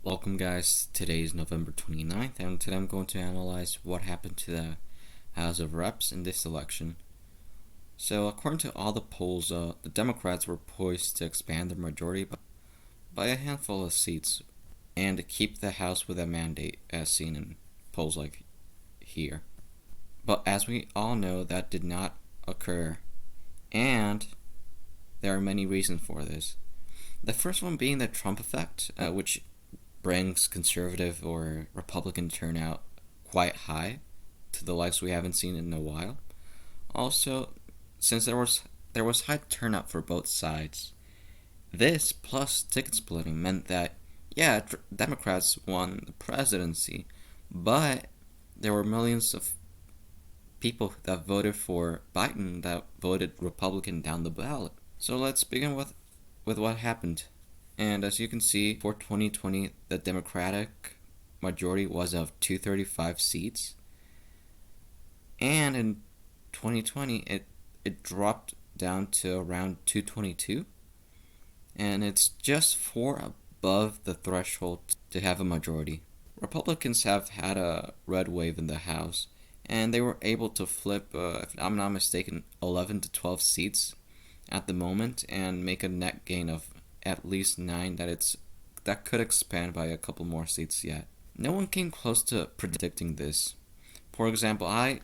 Welcome guys, today is November 29th and today I'm going to analyze what happened to the House of Reps in this election. So according to all the polls, the Democrats were poised to expand their majority by a handful of seats and keep the House with a mandate as seen in polls like here. But as we all know, that did not occur, and there are many reasons for this. The first one being the Trump effect, which brings conservative or Republican turnout quite high to the likes we haven't seen in a while. Also, since there was high turnout for both sides, this plus ticket splitting meant that Democrats won the presidency, but there were millions of people that voted for Biden that voted Republican down the ballot. So let's begin with what happened. And as you can see, for 2020, the Democratic majority was of 235 seats. And in 2020, it dropped down to around 222. And it's just 4 above the threshold to have a majority. Republicans have had a red wave in the House, and they were able to flip, if I'm not mistaken, 11 to 12 seats at the moment and make a net gain of at least 9 that could expand by a couple more seats yet. No one came close to predicting this. For example, I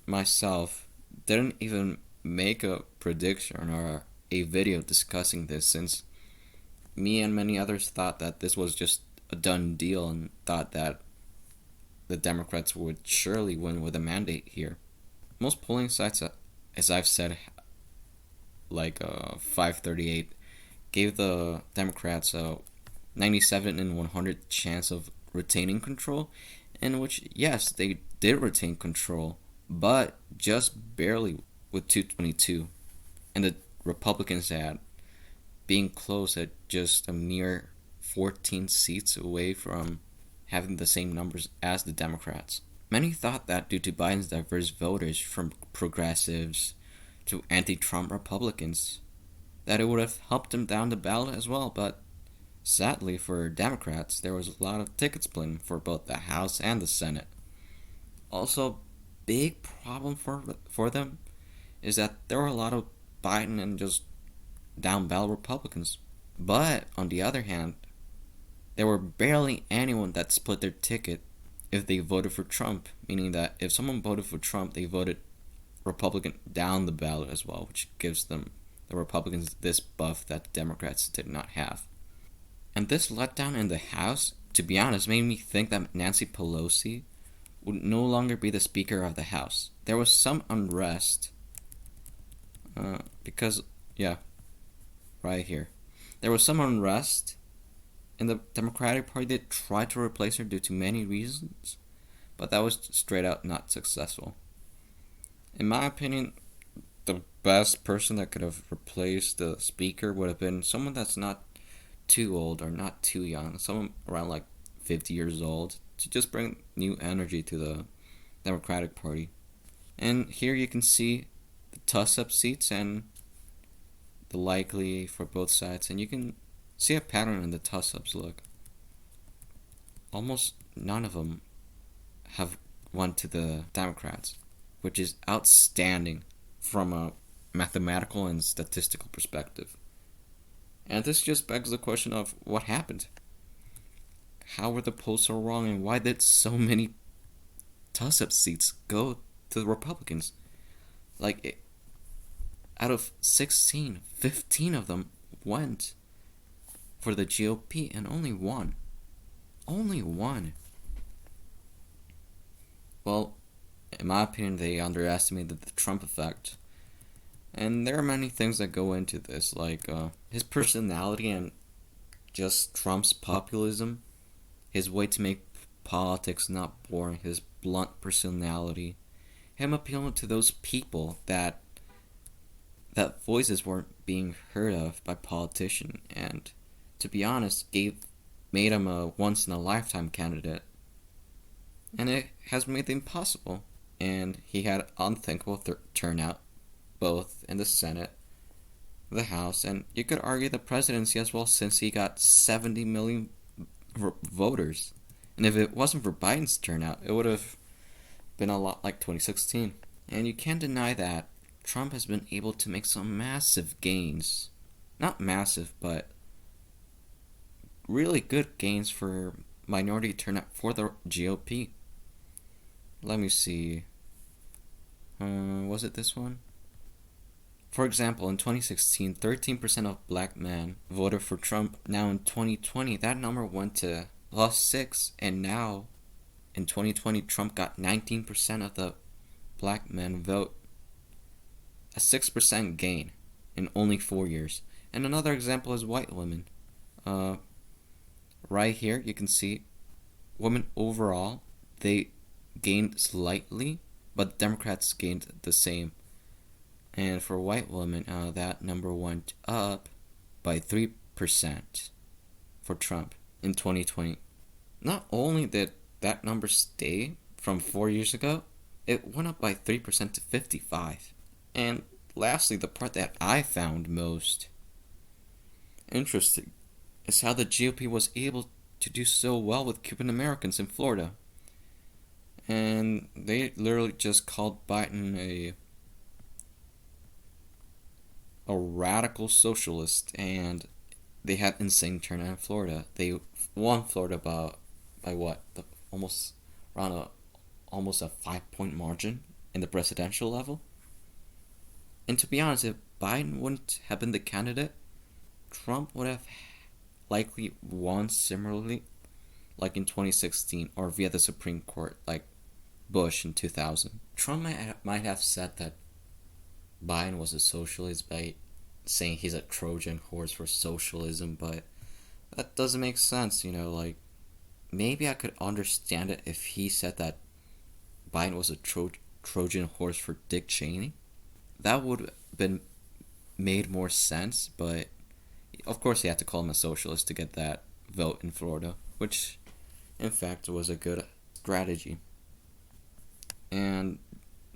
myself didn't even make a prediction or a video discussing this, since me and many others thought that this was just a done deal and thought that the Democrats would surely win with a mandate here. Most polling sites, as I've said, like 538, gave the Democrats a 97 in 100 chance of retaining control, in which, yes, they did retain control, but just barely with 222. And the Republicans had being close at just a mere 14 seats away from having the same numbers as the Democrats. Many thought that due to Biden's diverse voters, from progressives to anti-Trump Republicans, that it would have helped him down the ballot as well, but sadly for Democrats, there was a lot of ticket splitting for both the House and the Senate. Also, big problem for them is that there were a lot of Biden and just down ballot Republicans. But on the other hand, there were barely anyone that split their ticket if they voted for Trump, meaning that if someone voted for Trump, they voted Republican down the ballot as well, which gives them, the Republicans, this buff that the Democrats did not have. And this letdown in the House, to be honest, made me think that Nancy Pelosi would no longer be the Speaker of the House. There was some unrest, because, right here. There was some unrest in the Democratic Party that tried to replace her due to many reasons, but that was straight out not successful. In my opinion, the best person that could have replaced the speaker would have been someone that's not too old or not too young, someone around like 50 years old, to just bring new energy to the Democratic Party. And here you can see the toss-up seats and the likely for both sides, and you can see a pattern in the toss-ups. Look, almost none of them have won to the Democrats, which is outstanding from a mathematical and statistical perspective. And this just begs the question of what happened. How were the polls so wrong, and why did so many toss-up seats go to the Republicans? Out of 16, 15 of them went for the GOP, and only one. Only one. Well, in my opinion, they underestimated the Trump effect. And there are many things that go into this, like his personality and just Trump's populism, his way to make politics not boring, his blunt personality, him appealing to those people that voices weren't being heard of by politicians, and to be honest, made him a once-in-a-lifetime candidate. And it has made things possible. And he had unthinkable turnout, both in the Senate, the House, and you could argue the presidency as well, since he got 70 million voters. And if it wasn't for Biden's turnout, it would have been a lot like 2016. And you can't deny that Trump has been able to make some massive gains. Not massive, but really good gains for minority turnout for the GOP. Let me see. Was it this one? For example, in 2016, 13% of black men voted for Trump. Now in 2020, that number went to +6, and now in 2020, Trump got 19% of the black men vote. A 6% gain in only 4 years. And another example is white women. Right here, you can see women overall, they gained slightly, but Democrats gained the same. And for white women, that number went up by 3% for Trump in 2020. Not only did that number stay from 4 years ago, it went up by 3% to 55. And lastly, the part that I found most interesting is how the GOP was able to do so well with Cuban Americans in Florida. And they literally just called Biden a radical socialist, and they had insane turnout in Florida. They won Florida by what? Almost around almost a 5-point margin in the presidential level. And to be honest, if Biden wouldn't have been the candidate, Trump would have likely won similarly, like in 2016, or via the Supreme Court, like Bush in 2000. Trump might have said that Biden was a socialist by saying he's a Trojan horse for socialism, but that doesn't make sense, like, maybe I could understand it if he said that Biden was a Trojan horse for Dick Cheney. That would have been made more sense, but of course he had to call him a socialist to get that vote in Florida, which in fact was a good strategy. And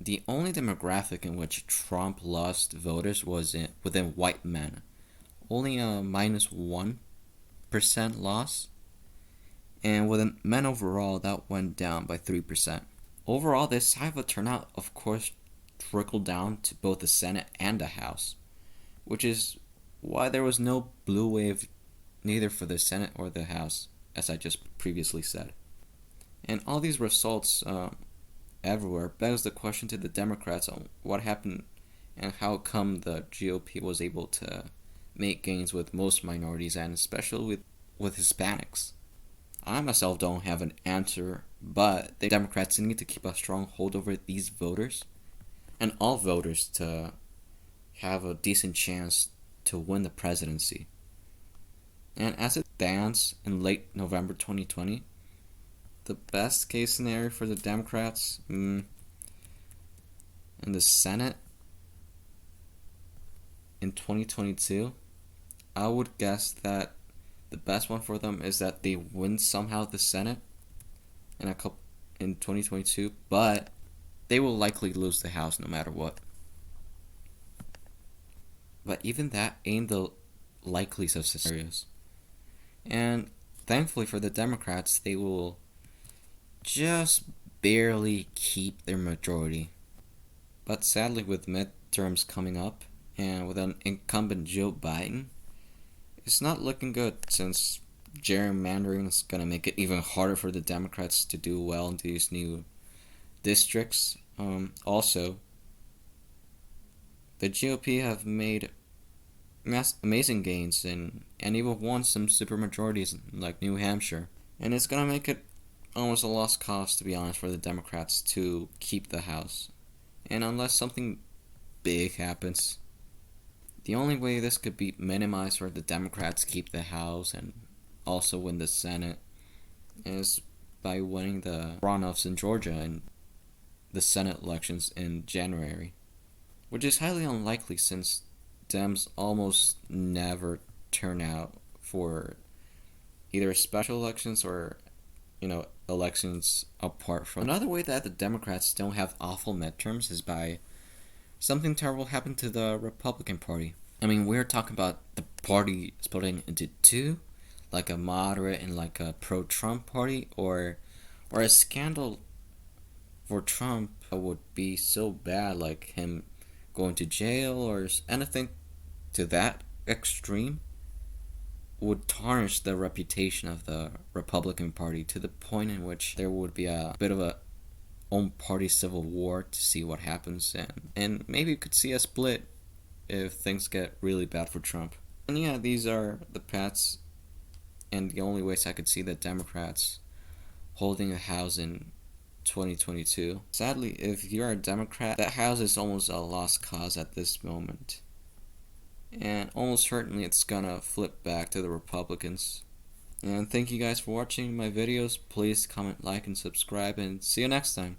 the only demographic in which Trump lost voters was within white men. Only a -1% loss. And within men overall, that went down by 3%. Overall, this type of turnout, of course, trickled down to both the Senate and the House, which is why there was no blue wave neither for the Senate or the House, as I just previously said. And all these results everywhere begs the question to the Democrats on what happened and how come the GOP was able to make gains with most minorities and especially with Hispanics. I myself don't have an answer, but the Democrats need to keep a strong hold over these voters and all voters to have a decent chance to win the presidency. And as it stands in late November 2020, the best case scenario for the Democrats in the Senate in 2022, I would guess that the best one for them is that they win somehow the Senate in 2022, but they will likely lose the House no matter what. But even that ain't the likeliest of scenarios. And thankfully for the Democrats, they will just barely keep their majority. But sadly, with midterms coming up and with an incumbent Joe Biden, it's not looking good since gerrymandering is going to make it even harder for the Democrats to do well in these new districts. Also, the GOP have made amazing gains and even won some supermajorities like New Hampshire. And it's going to make it almost a lost cause, to be honest, for the Democrats to keep the House. And unless something big happens, the only way this could be minimized for the Democrats keep the House and also win the Senate is by winning the runoffs in Georgia and the Senate elections in January, which is highly unlikely since Dems almost never turn out for either special elections or, elections apart from. Another way that the Democrats don't have awful midterms is by something terrible happened to the Republican Party. I mean, we're talking about the party splitting into two, like a moderate and like a pro-Trump party, or a scandal for Trump would be so bad, like him going to jail or anything to that extreme, would tarnish the reputation of the Republican Party to the point in which there would be a bit of a own party civil war to see what happens, and maybe you could see a split if things get really bad for Trump. And yeah, these are the paths and the only ways I could see the Democrats holding the House in 2022. Sadly, if you're a Democrat, that House is almost a lost cause at this moment. And almost certainly it's gonna flip back to the Republicans. And thank you guys for watching my videos. Please comment, like, and subscribe, and see you next time.